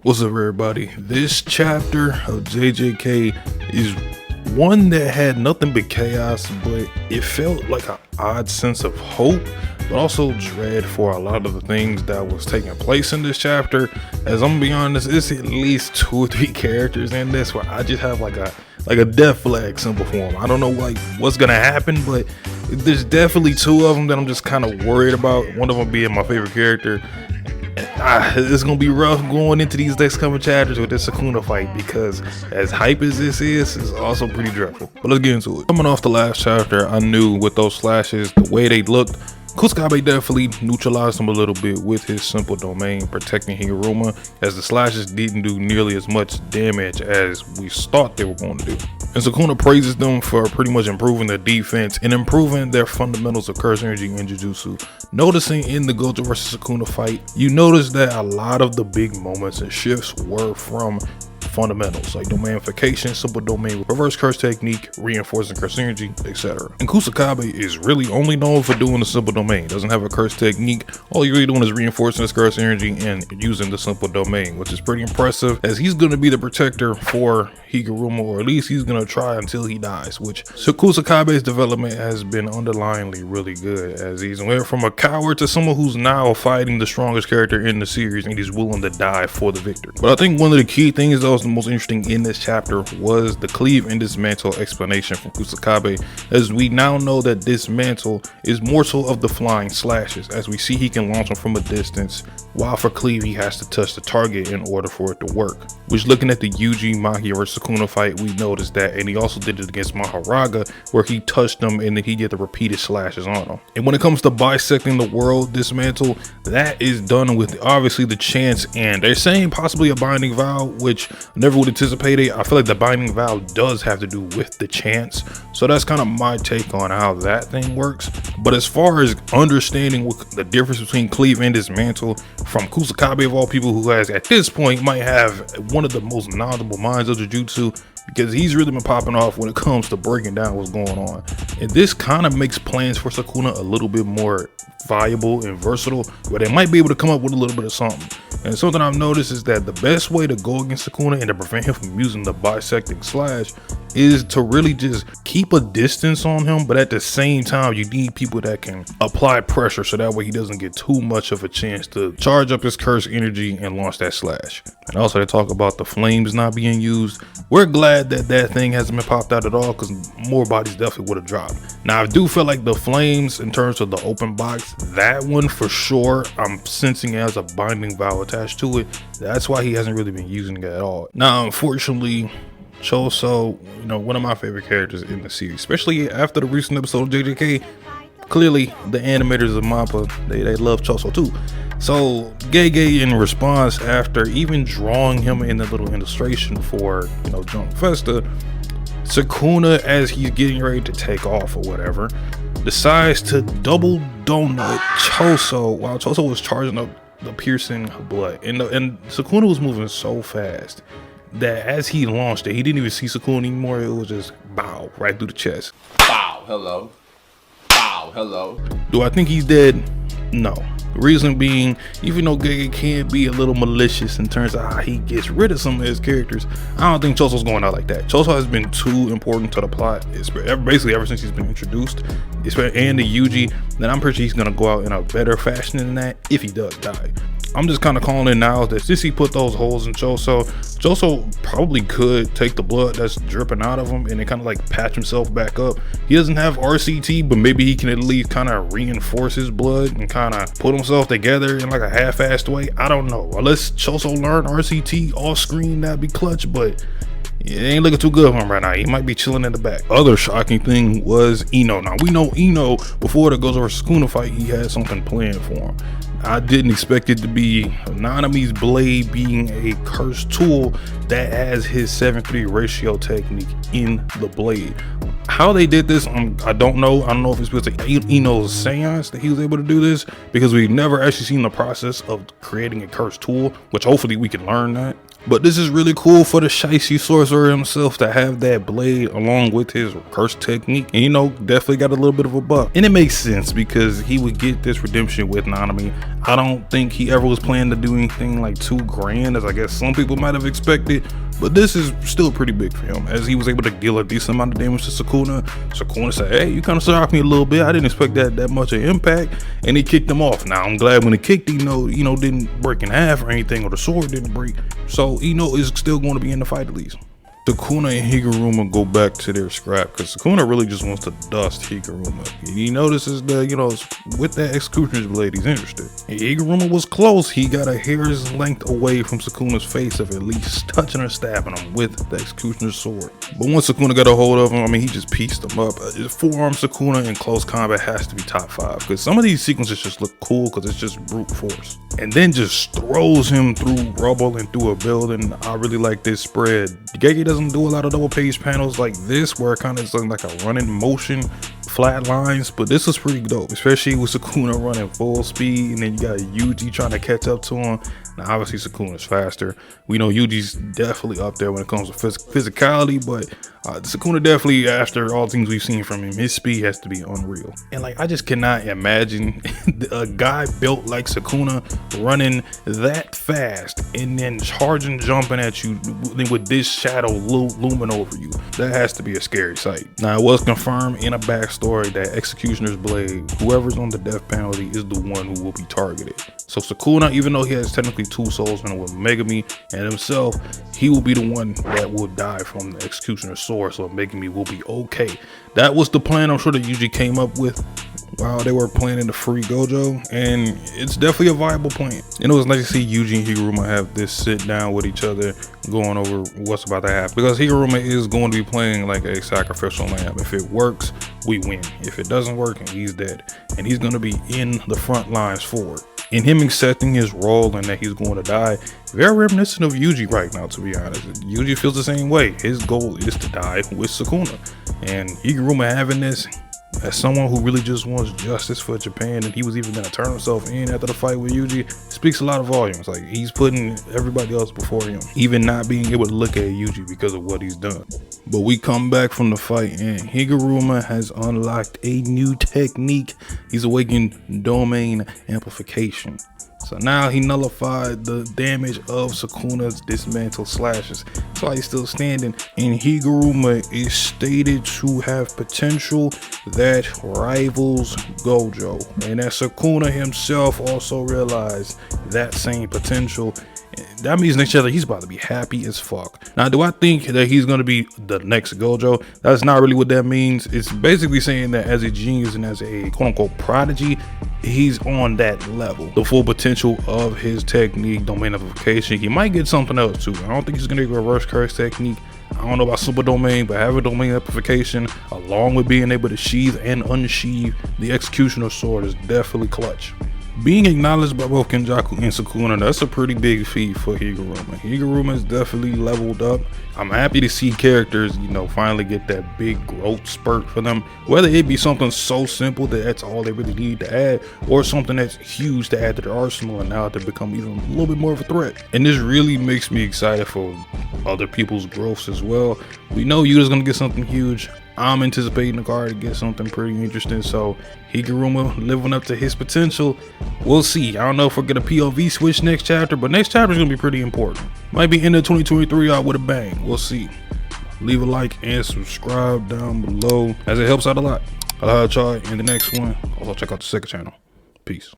What's up, everybody? This chapter of JJK is one that had nothing but chaos, but it felt like an odd sense of hope, but also dread for a lot of the things that was taking place in this chapter. As I'm gonna be honest, it's at least 2 or 3 characters in this where I just have like a death flag symbol for them. I don't know what's gonna happen, but there's definitely 2 of them that I'm just kind of worried about. One of them being my favorite character. It's gonna be rough going into these next couple chapters with this Sakuna fight, because as hype as this is, it's also pretty dreadful. But let's get into it. Coming off the last chapter, I knew with those slashes, the way they looked, Kusakabe definitely neutralized him a little bit with his simple domain protecting Higuruma, as the slashes didn't do nearly as much damage as we thought they were going to do. And Sakuna praises them for pretty much improving their defense and improving their fundamentals of curse energy and Jujutsu. Noticing in the Gojo vs Sakuna fight, you notice that a lot of the big moments and shifts were from fundamentals like domanification, simple domain, reverse curse technique, reinforcing curse energy, etc. And Kusakabe is really only known for doing the simple domain. Doesn't have a curse technique. All you're really doing is reinforcing his curse energy and using the simple domain, which is pretty impressive, as he's going to be the protector for Higuruma, or at least he's going to try until he dies, which Kusakabe's development has been underlyingly really good, as he's went from a coward to someone who's now fighting the strongest character in the series, and he's willing to die for the victor. But I think one of the key things that was the most interesting in this chapter was the Cleave and Dismantle explanation from Kusakabe, as we now know that Dismantle is more so of the flying slashes, as we see he can launch them from a distance, while for Cleave he has to touch the target in order for it to work. Which, looking at the Yuji Maki vs Sakuna fight, we noticed that, and he also did it against Maharaga, where he touched them and then he did the repeated slashes on them. And when it comes to bisecting the world Dismantle, that is done with obviously the chance, and they're saying possibly a binding vow, which I never would anticipate it. I feel like the binding vow does have to do with the chance, so that's kind of my take on how that thing works. But as far as understanding what the difference between Cleave and Dismantle from Kusakabe, of all people, who has at this point might have one of the most knowledgeable minds of Jujutsu, because he's really been popping off when it comes to breaking down what's going on. And this kind of makes plans for Sakuna a little bit more viable and versatile, where they might be able to come up with a little bit of something. And something I've noticed is that the best way to go against Sakuna and to prevent him from using the bisecting slash is to really just keep a distance on him, but at the same time you need people that can apply pressure, so that way he doesn't get too much of a chance to charge up his curse energy and launch that slash. And also, they talk about the flames not being used. We're glad that that thing hasn't been popped out at all, because more bodies definitely would have dropped. Now, I do feel like the flames, in terms of the open box, that one for sure I'm sensing as a binding vow attached to it. That's why he hasn't really been using it at all. Now, unfortunately, Choso, one of my favorite characters in the series, especially after the recent episode of JJK, clearly the animators of MAPPA, they love Choso too. So Gege, in response, after even drawing him in the little illustration for Junk Festa, Sakuna, as he's getting ready to take off or whatever, decides to double donut Choso while Choso was charging up the piercing blood, and Sakuna was moving so fast that as he launched it, he didn't even see Sakuna anymore. It was just bow right through the chest. Bow, hello. Bow, hello. Do I think he's dead? No. Reason being, even though Gege can be a little malicious in terms of how he gets rid of some of his characters, I don't think Choso's going out like that. Choso has been too important to the plot, basically ever since he's been introduced, and the Yuji, that I'm pretty sure he's going to go out in a better fashion than that if he does die. I'm just kind of calling it now that since he put those holes in Choso probably could take the blood that's dripping out of him and then kind of like patch himself back up. He doesn't have RCT, but maybe he can at least kind of reinforce his blood and kind of put himself together in like a half-assed way. I don't know. Unless Choso learn RCT off screen, that'd be clutch, but it ain't looking too good for him right now. He might be chilling in the back. Other shocking thing was Eno. Now, we know Eno, before the Gojo vs Sakuna fight, he had something planned for him. I didn't expect it to be Nanami's blade being a cursed tool that has his 7-3 ratio technique in the blade. How they did this, I don't know. I don't know if it's because of Eno's seance that he was able to do this, because we've never actually seen the process of creating a cursed tool, which hopefully we can learn that. But this is really cool for the Shiesty sorcerer himself to have that blade along with his curse technique. And you know, definitely got a little bit of a buff. And it makes sense because he would get this redemption with Nanami. I don't think he ever was planning to do anything like too grand as I guess some people might have expected. But this is still pretty big for him, as he was able to deal a decent amount of damage to Sakuna. Sakuna said, hey, you kind of shocked me a little bit. I didn't expect that much of impact. And he kicked him off. Now, I'm glad when he kicked, Eno, didn't break in half or anything, or the sword didn't break. So Eno is still going to be in the fight at least. Sakuna and Higuruma go back to their scrap because Sakuna really just wants to dust Higuruma. He notices that, with that executioner's blade, he's interested. And Higuruma was close. He got a hair's length away from Sakuna's face of at least touching or stabbing him with the executioner's sword. But once Sakuna got a hold of him, he just pieced him up. Four-arm Sakuna in close combat has to be top 5 because some of these sequences just look cool because it's just brute force. And then just throws him through rubble and through a building. I really like this spread. Gege doesn't do a lot of double page panels like this where it kind of is like a running motion, flat lines, but this is pretty dope, especially with Sakuna running full speed, and then you got Yuji trying to catch up to him. Now obviously Sakuna's faster. We know Yuji's definitely up there when it comes to physicality, but Sakuna definitely, after all the things we've seen from him, his speed has to be unreal. And I just cannot imagine a guy built like Sakuna running that fast and then charging, jumping at you with this shadow looming over you. That has to be a scary sight. Now it was confirmed in a backstory that Executioner's blade, whoever's on the death penalty, is the one who will be targeted. So Sakuna, even though he has technically 2 souls with Megami and himself, he will be the one that will die from the Executioner's sword, so Megami will be okay. That was the plan I'm sure that Yuji came up with while they were planning the free Gojo, and it's definitely a viable plan. And it was nice to see Yuji and Higuruma have this sit down with each other, going over what's about to happen, because Higuruma is going to be playing like a sacrificial lamb. If it works, we win. If it doesn't work, and he's dead, and he's going to be in the front lines for it. And him accepting his role and that he's going to die, very reminiscent of Yuji right now, to be honest. Yuji feels the same way. His goal is to die with Sakuna, and Higuruma having this as someone who really just wants justice for Japan, and he was even gonna turn himself in after the fight with Yuji, speaks a lot of volumes. Like, he's putting everybody else before him, even not being able to look at Yuji because of what he's done. But we come back from the fight, and Higuruma has unlocked a new technique. He's awakened domain amplification. So now he nullified the damage of Sakuna's dismantle slashes. That's why he's still standing. And Higuruma is stated to have potential that rivals Gojo. And that Sakuna himself also realized that same potential. That means next chapter he's about to be happy as fuck. Now, do I think that he's going to be the next Gojo? That's not really what that means. It's basically saying that as a genius and as a quote-unquote prodigy, he's on that level. The full potential of his technique, domain amplification, he might get something else too. I don't think he's going to get reverse curse technique. I don't know about super domain, but having domain amplification along with being able to sheathe and unsheathe the executioner sword is definitely clutch. Being acknowledged by both Kenjaku and Sakuna, that's a pretty big feat for Higuruma. Higuruma is definitely leveled up. I'm happy to see characters, finally get that big growth spurt for them. Whether it be something so simple that that's all they really need to add, or something that's huge to add to their arsenal and now to become even a little bit more of a threat. And this really makes me excited for other people's growths as well. We know Yuta's gonna get something huge. I'm anticipating the card to get something pretty interesting, so Higuruma living up to his potential. We'll see. I don't know if we'll get a POV switch next chapter, but next chapter is going to be pretty important. Might be end of 2023 out with a bang. We'll see. Leave a like and subscribe down below, as it helps out a lot. I'll have y'all in the next one. Also check out the second channel. Peace.